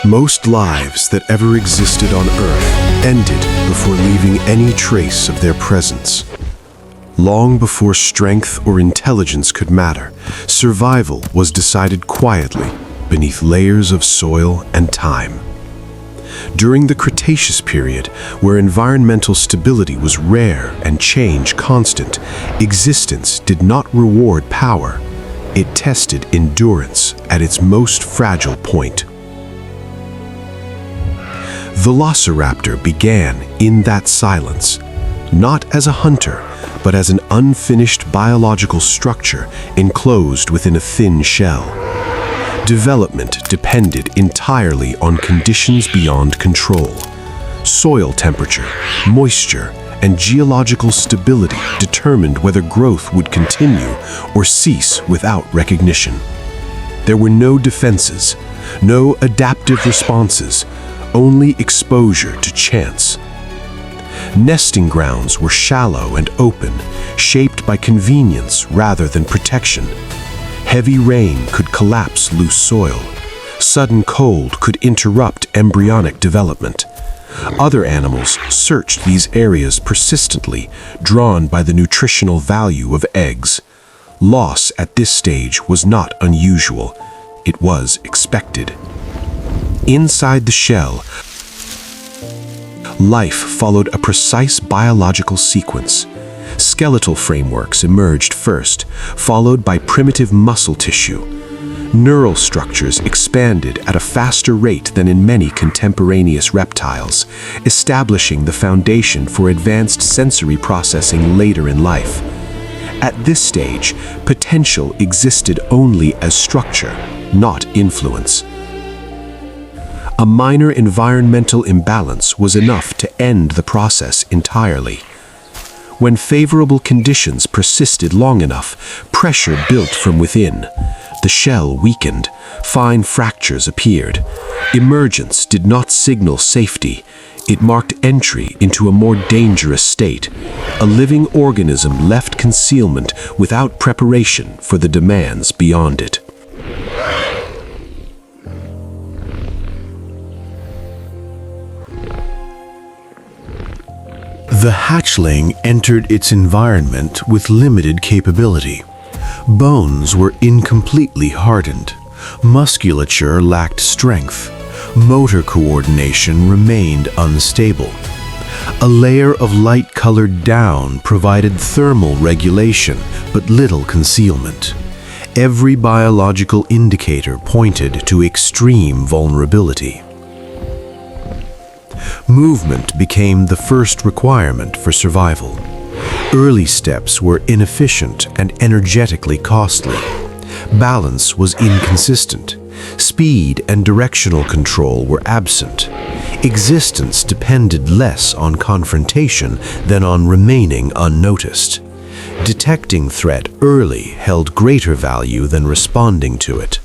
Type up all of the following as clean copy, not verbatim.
Most lives that ever existed on Earth ended before leaving any trace of their presence. Long before strength or intelligence could matter, survival was decided quietly beneath layers of soil and time. During the Cretaceous period, where environmental stability was rare and change constant, existence did not reward power. It tested endurance at its most fragile point. Velociraptor began in that silence, not as a hunter, but as an unfinished biological structure enclosed within a thin shell. Development depended entirely on conditions beyond control. Soil temperature, moisture, and geological stability determined whether growth would continue or cease without recognition. There were no defenses, no adaptive responses, only exposure to chance. Nesting grounds were shallow and open, shaped by convenience rather than protection. Heavy rain could collapse loose soil. Sudden cold could interrupt embryonic development. Other animals searched these areas persistently, drawn by the nutritional value of eggs. Loss at this stage was not unusual. It was expected. Inside the shell, life followed a precise biological sequence. Skeletal frameworks emerged first, followed by primitive muscle tissue. Neural structures expanded at a faster rate than in many contemporaneous reptiles, establishing the foundation for advanced sensory processing later in life. At this stage, potential existed only as structure, not influence. A minor environmental imbalance was enough to end the process entirely. When favorable conditions persisted long enough, pressure built from within. The shell weakened, fine fractures appeared. Emergence did not signal safety. It marked entry into a more dangerous state. A living organism left concealment without preparation for the demands beyond it. The hatchling entered its environment with limited capability. Bones were incompletely hardened. Musculature lacked strength. Motor coordination remained unstable. A layer of light-colored down provided thermal regulation, but little concealment. Every biological indicator pointed to extreme vulnerability. Movement became the first requirement for survival. Early steps were inefficient and energetically costly. Balance was inconsistent. Speed and directional control were absent. Existence depended less on confrontation than on remaining unnoticed. Detecting threat early held greater value than responding to it.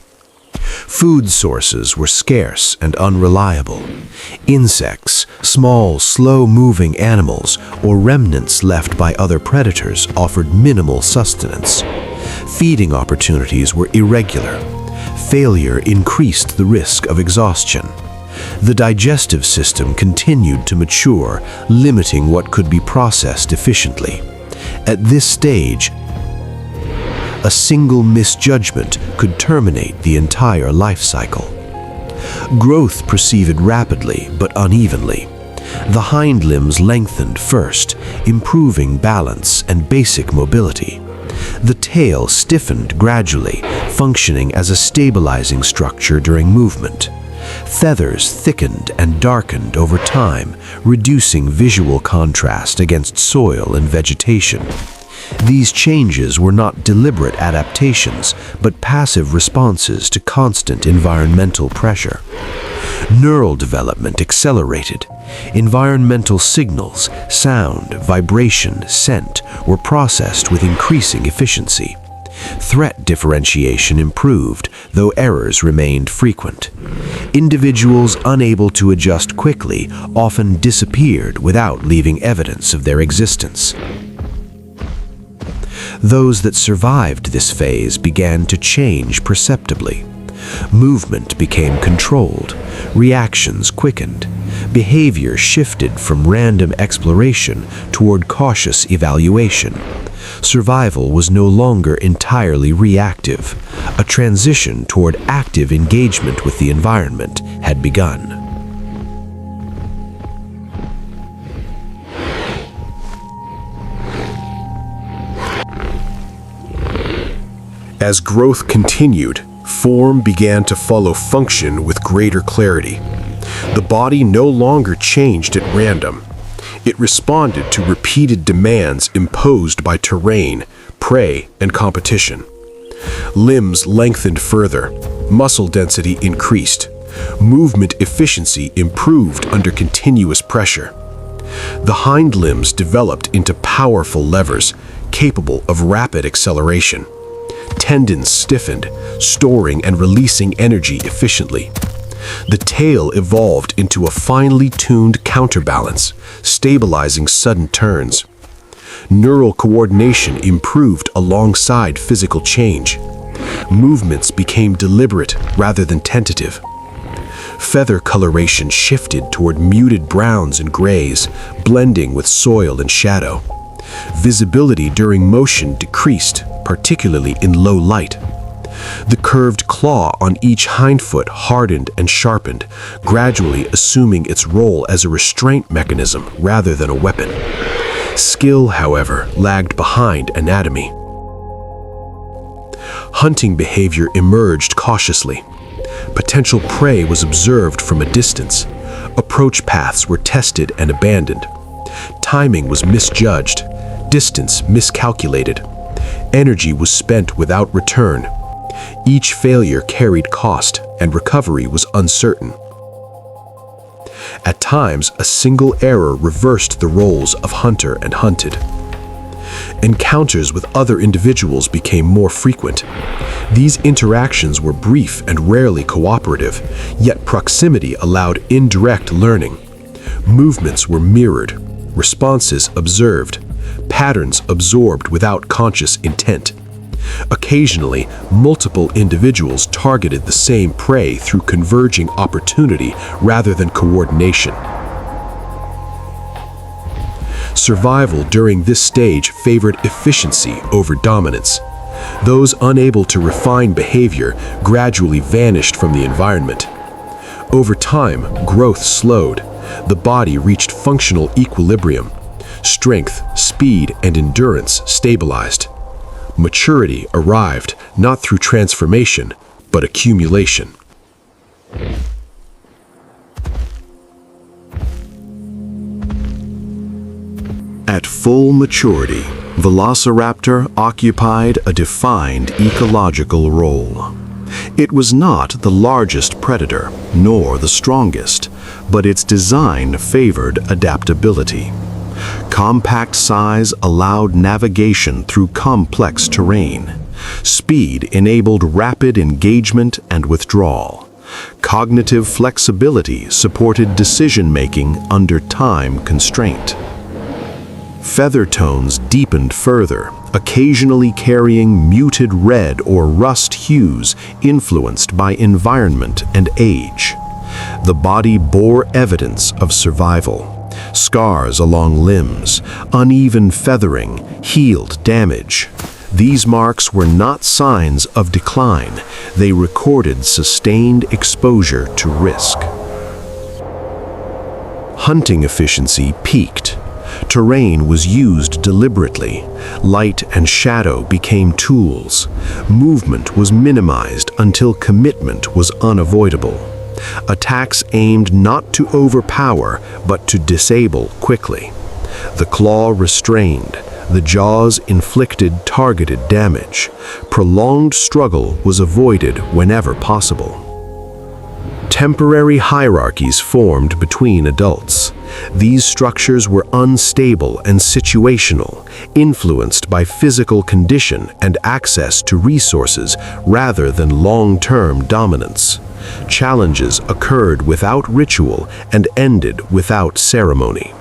Food sources were scarce and unreliable. Insects, small, slow-moving animals, or remnants left by other predators offered minimal sustenance. Feeding opportunities were irregular. Failure increased the risk of exhaustion. The digestive system continued to mature, limiting what could be processed efficiently. At this stage, a single misjudgment could terminate the entire life cycle. Growth proceeded rapidly but unevenly. The hind limbs lengthened first, improving balance and basic mobility. The tail stiffened gradually, functioning as a stabilizing structure during movement. Feathers thickened and darkened over time, reducing visual contrast against soil and vegetation. These changes were not deliberate adaptations, but passive responses to constant environmental pressure. Neural development accelerated. Environmental signals, sound, vibration, scent, were processed with increasing efficiency. Threat differentiation improved, though errors remained frequent. Individuals unable to adjust quickly often disappeared without leaving evidence of their existence. Those that survived this phase began to change perceptibly. Movement became controlled, reactions quickened, behavior shifted from random exploration toward cautious evaluation. Survival was no longer entirely reactive. A transition toward active engagement with the environment had begun. As growth continued, form began to follow function with greater clarity. The body no longer changed at random. It responded to repeated demands imposed by terrain, prey, and competition. Limbs lengthened further, muscle density increased, movement efficiency improved under continuous pressure. The hind limbs developed into powerful levers, capable of rapid acceleration. Tendons stiffened, storing and releasing energy efficiently. The tail evolved into a finely tuned counterbalance, stabilizing sudden turns. Neural coordination improved alongside physical change. Movements became deliberate rather than tentative. Feather coloration shifted toward muted browns and grays, blending with soil and shadow. Visibility during motion decreased, particularly in low light. The curved claw on each hindfoot hardened and sharpened, gradually assuming its role as a restraint mechanism rather than a weapon. Skill, however, lagged behind anatomy. Hunting behavior emerged cautiously. Potential prey was observed from a distance. Approach paths were tested and abandoned. Timing was misjudged. Distance miscalculated. Energy was spent without return. Each failure carried cost, and recovery was uncertain. At times, a single error reversed the roles of hunter and hunted. Encounters with other individuals became more frequent. These interactions were brief and rarely cooperative, yet proximity allowed indirect learning. Movements were mirrored, responses observed, patterns absorbed without conscious intent. Occasionally, multiple individuals targeted the same prey through converging opportunity rather than coordination. Survival during this stage favored efficiency over dominance. Those unable to refine behavior gradually vanished from the environment. Over time, growth slowed. The body reached functional equilibrium. Strength, speed, and endurance stabilized. Maturity arrived not through transformation, but accumulation. At full maturity, Velociraptor occupied a defined ecological role. It was not the largest predator, nor the strongest, but its design favored adaptability. Compact size allowed navigation through complex terrain. Speed enabled rapid engagement and withdrawal. Cognitive flexibility supported decision-making under time constraint. Feather tones deepened further, occasionally carrying muted red or rust hues influenced by environment and age. The body bore evidence of survival. Scars along limbs, uneven feathering, healed damage. These marks were not signs of decline. They recorded sustained exposure to risk. Hunting efficiency peaked. Terrain was used deliberately. Light and shadow became tools. Movement was minimized until commitment was unavoidable. Attacks aimed not to overpower, but to disable quickly. The claw restrained. The jaws inflicted targeted damage. Prolonged struggle was avoided whenever possible. Temporary hierarchies formed between adults. These structures were unstable and situational, influenced by physical condition and access to resources rather than long-term dominance. Challenges occurred without ritual and ended without ceremony.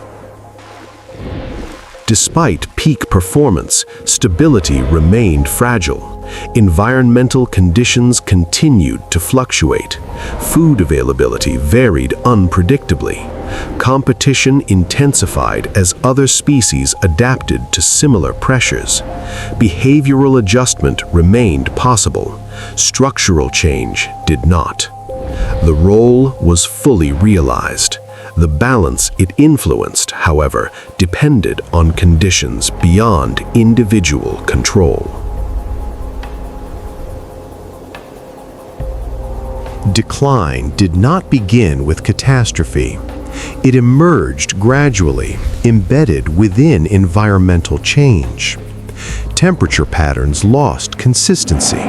Despite peak performance, stability remained fragile. Environmental conditions continued to fluctuate. Food availability varied unpredictably. Competition intensified as other species adapted to similar pressures. Behavioral adjustment remained possible. Structural change did not. The role was fully realized. The balance it influenced, however, depended on conditions beyond individual control. Decline did not begin with catastrophe. It emerged gradually, embedded within environmental change. Temperature patterns lost consistency.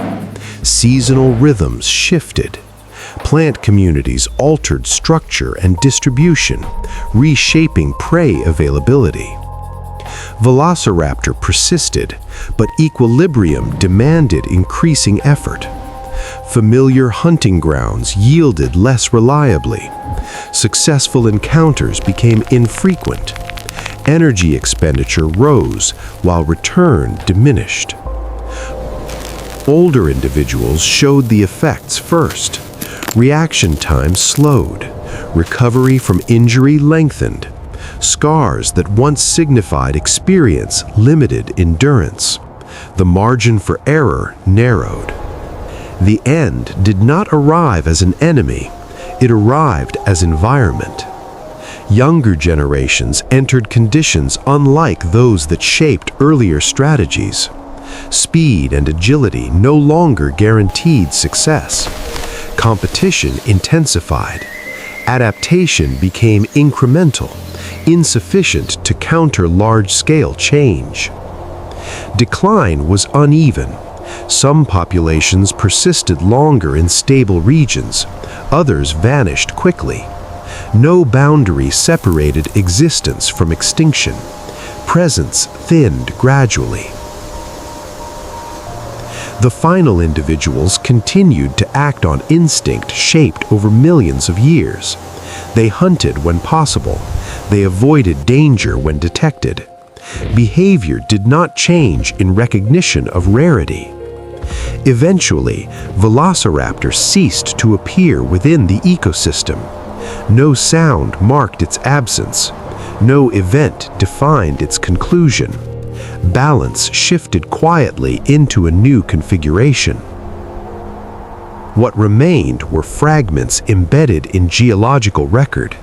Seasonal rhythms shifted. Plant communities altered structure and distribution, reshaping prey availability. Velociraptor persisted, but equilibrium demanded increasing effort. Familiar hunting grounds yielded less reliably. Successful encounters became infrequent. Energy expenditure rose while return diminished. Older individuals showed the effects first. Reaction time slowed. Recovery from injury lengthened. Scars that once signified experience limited endurance. The margin for error narrowed. The end did not arrive as an enemy. It arrived as environment. Younger generations entered conditions unlike those that shaped earlier strategies. Speed and agility no longer guaranteed success. Competition intensified. Adaptation became incremental, insufficient to counter large-scale change. Decline was uneven. Some populations persisted longer in stable regions, others vanished quickly. No boundary separated existence from extinction. Presence thinned gradually. The final individuals continued to act on instinct shaped over millions of years. They hunted when possible. They avoided danger when detected. Behavior did not change in recognition of rarity. Eventually, Velociraptor ceased to appear within the ecosystem. No sound marked its absence. No event defined its conclusion. Balance shifted quietly into a new configuration. What remained were fragments embedded in geological record,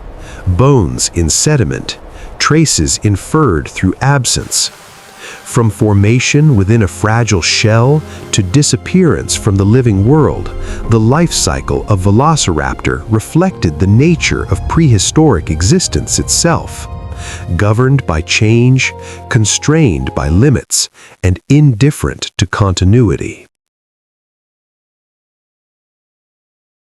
bones in sediment, traces inferred through absence. From formation within a fragile shell to disappearance from the living world, the life cycle of Velociraptor reflected the nature of prehistoric existence itself, governed by change, constrained by limits, and indifferent to continuity.